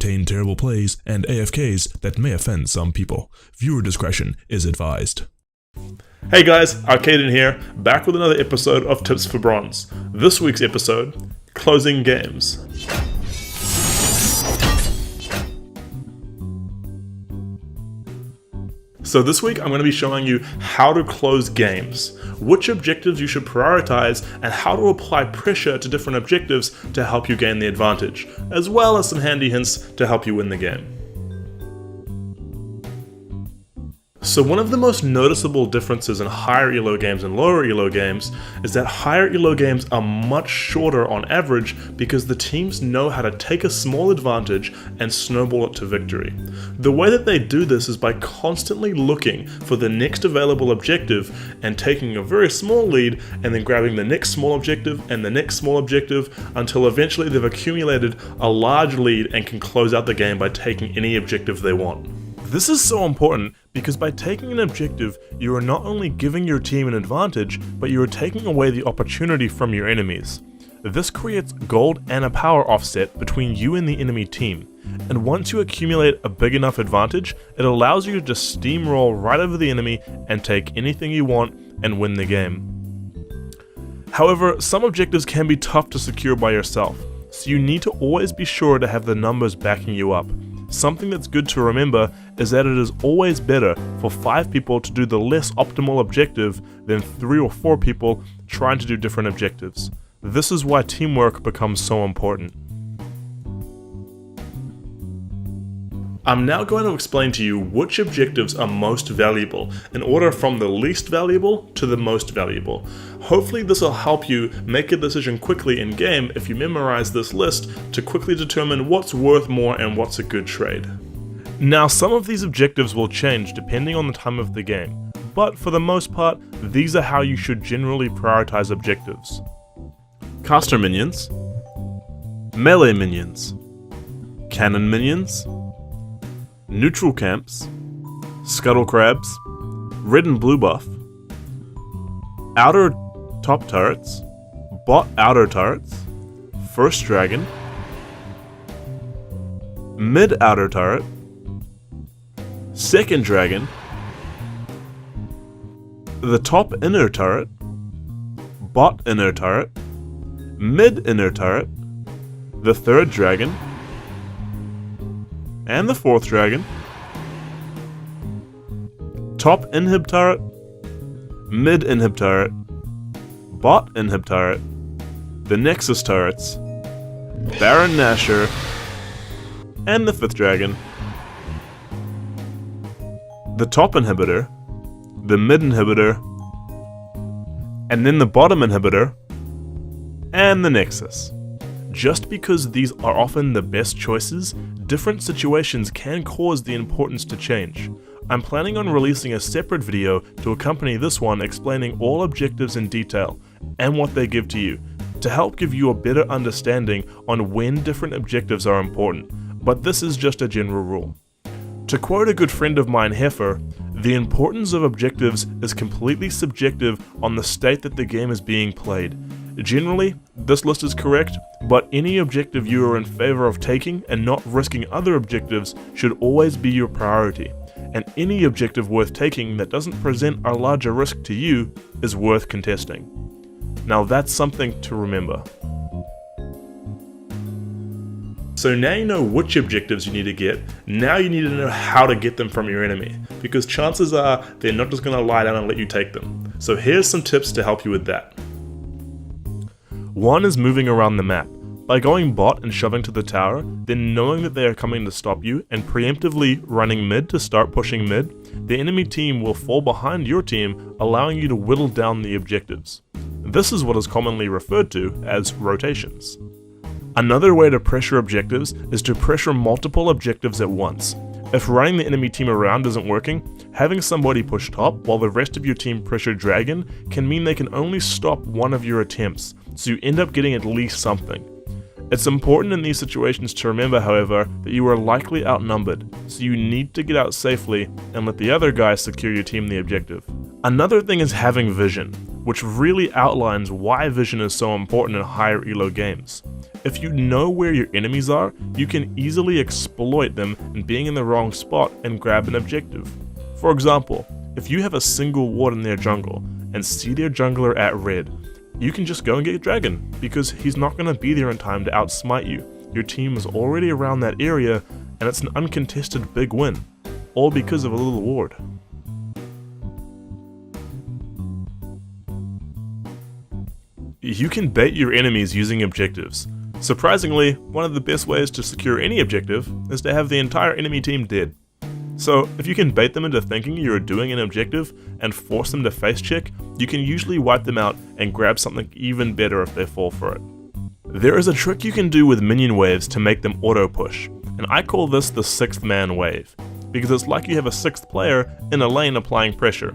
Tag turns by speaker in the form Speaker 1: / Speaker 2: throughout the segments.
Speaker 1: contain terrible plays and AFKs that may offend some people. Viewer discretion is advised.
Speaker 2: Hey guys, Arcaden here, back with another episode of Tips for Bronze. This week's episode, Closing Games. So this week I'm going to be showing you how to close games, which objectives you should prioritize, and how to apply pressure to different objectives to help you gain the advantage, as well as some handy hints to help you win the game. So one of the most noticeable differences in higher elo games and lower elo games is that higher elo games are much shorter on average because the teams know how to take a small advantage and snowball it to victory. The way that they do this is by constantly looking for the next available objective and taking a very small lead and then grabbing the next small objective and the next small objective until eventually they've accumulated a large lead and can close out the game by taking any objective they want. This is so important because by taking an objective, you are not only giving your team an advantage, but you are taking away the opportunity from your enemies. This creates gold and a power offset between you and the enemy team, and once you accumulate a big enough advantage, it allows you to just steamroll right over the enemy and take anything you want and win the game. However, some objectives can be tough to secure by yourself, so you need to always be sure to have the numbers backing you up. Something that's good to remember is that it is always better for 5 people to do the less optimal objective than 3 or 4 people trying to do different objectives. This is why teamwork becomes so important. I'm now going to explain to you which objectives are most valuable, in order from the least valuable to the most valuable. Hopefully this will help you make a decision quickly in game if you memorize this list to quickly determine what's worth more and what's a good trade. Now some of these objectives will change depending on the time of the game, but for the most part, these are how you should generally prioritize objectives. Caster minions, melee minions, cannon minions, neutral camps, scuttle crabs, red and blue buff, outer top turrets, bot outer turrets, first dragon, mid outer turret, second dragon, the top inner turret, bot inner turret, mid inner turret, the third dragon, and the fourth dragon, top inhib turret, mid inhib turret, bot inhib turret, the nexus turrets, Baron Nashor, and the fifth dragon, the top inhibitor, the mid inhibitor, and then the bottom inhibitor, and the nexus. Just because these are often the best choices, different situations can cause the importance to change. I'm planning on releasing a separate video to accompany this one explaining all objectives in detail and what they give to you, to help give you a better understanding on when different objectives are important, but this is just a general rule. To quote a good friend of mine, Heifer, the importance of objectives is completely subjective on the state that the game is being played. Generally, this list is correct, but any objective you are in favor of taking and not risking other objectives should always be your priority, and any objective worth taking that doesn't present a larger risk to you is worth contesting. Now that's something to remember. So now you know which objectives you need to get, now you need to know how to get them from your enemy, because chances are they're not just going to lie down and let you take them. So here's some tips to help you with that. One is moving around the map. By going bot and shoving to the tower, then knowing that they are coming to stop you and preemptively running mid to start pushing mid, the enemy team will fall behind your team, allowing you to whittle down the objectives. This is what is commonly referred to as rotations. Another way to pressure objectives is to pressure multiple objectives at once. If running the enemy team around isn't working, having somebody push top while the rest of your team pressure dragon can mean they can only stop one of your attempts, so you end up getting at least something. It's important in these situations to remember, however, that you are likely outnumbered, so you need to get out safely and let the other guy secure your team the objective. Another thing is having vision, which really outlines why vision is so important in higher elo games. If you know where your enemies are, you can easily exploit them in being in the wrong spot and grab an objective. For example, if you have a single ward in their jungle and see their jungler at red, you can just go and get your dragon, because he's not going to be there in time to outsmite you. Your team is already around that area, and it's an uncontested big win, all because of a little ward. You can bait your enemies using objectives. Surprisingly, one of the best ways to secure any objective is to have the entire enemy team dead. So if you can bait them into thinking you're doing an objective and force them to face check, you can usually wipe them out and grab something even better if they fall for it. There is a trick you can do with minion waves to make them auto push, and I call this the 6th man wave, because it's like you have a 6th player in a lane applying pressure.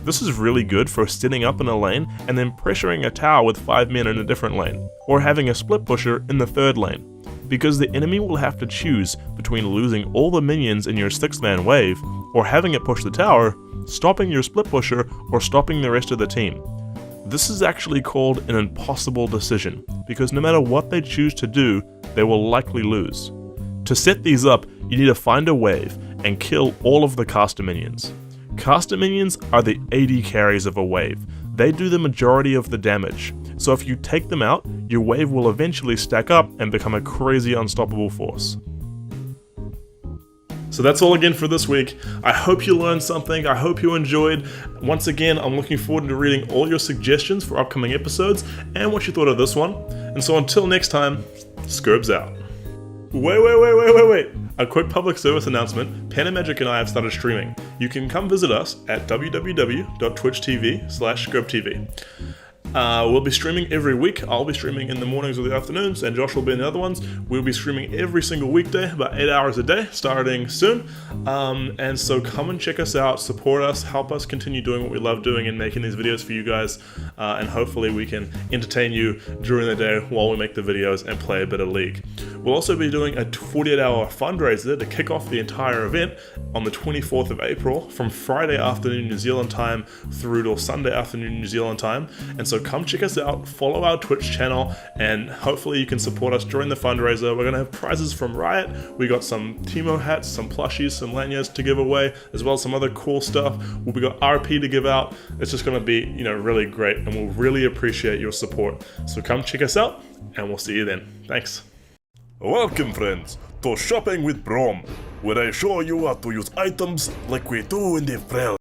Speaker 2: This is really good for sitting up in a lane and then pressuring a tower with 5 men in a different lane, or having a split pusher in the 3rd lane, because the enemy will have to choose between losing all the minions in your 6th man wave, or having it push the tower, stopping your split pusher, or stopping the rest of the team. This is actually called an impossible decision, because no matter what they choose to do, they will likely lose. To set these up, you need to find a wave and kill all of the caster minions. Caster minions are the AD carries of a wave. They do the majority of the damage, so if you take them out, your wave will eventually stack up and become a crazy unstoppable force. So that's all again for this week. I hope you learned something, I hope you enjoyed. Once again, I'm looking forward to reading all your suggestions for upcoming episodes and what you thought of this one. And so until next time, Scurbs out. Wait. A quick public service announcement. Pen and Magic and I have started streaming. You can come visit us at www.twitch.tv/ScurbTV. We'll be streaming every week. I'll be streaming in the mornings or the afternoons, and Josh will be in the other ones. We'll be streaming every single weekday, about 8 hours a day, starting soon. And so come and check us out, support us, help us continue doing what we love doing and making these videos for you guys. And hopefully we can entertain you during the day while we make the videos and play a bit of League. We'll also be doing a 48-hour fundraiser to kick off the entire event on the 24th of April from Friday afternoon New Zealand time through till Sunday afternoon New Zealand time. And so come check us out, follow our Twitch channel, and hopefully you can support us during the fundraiser. We're going to have prizes from Riot. We got some Teemo hats, some plushies, some lanyards to give away, as well as some other cool stuff. We got RP to give out. It's just going to be, really great, and we'll really appreciate your support. So come check us out, and we'll see you then. Thanks.
Speaker 1: Welcome, friends, to Shopping with Brom, where I show you how to use items like we do in the Vrel.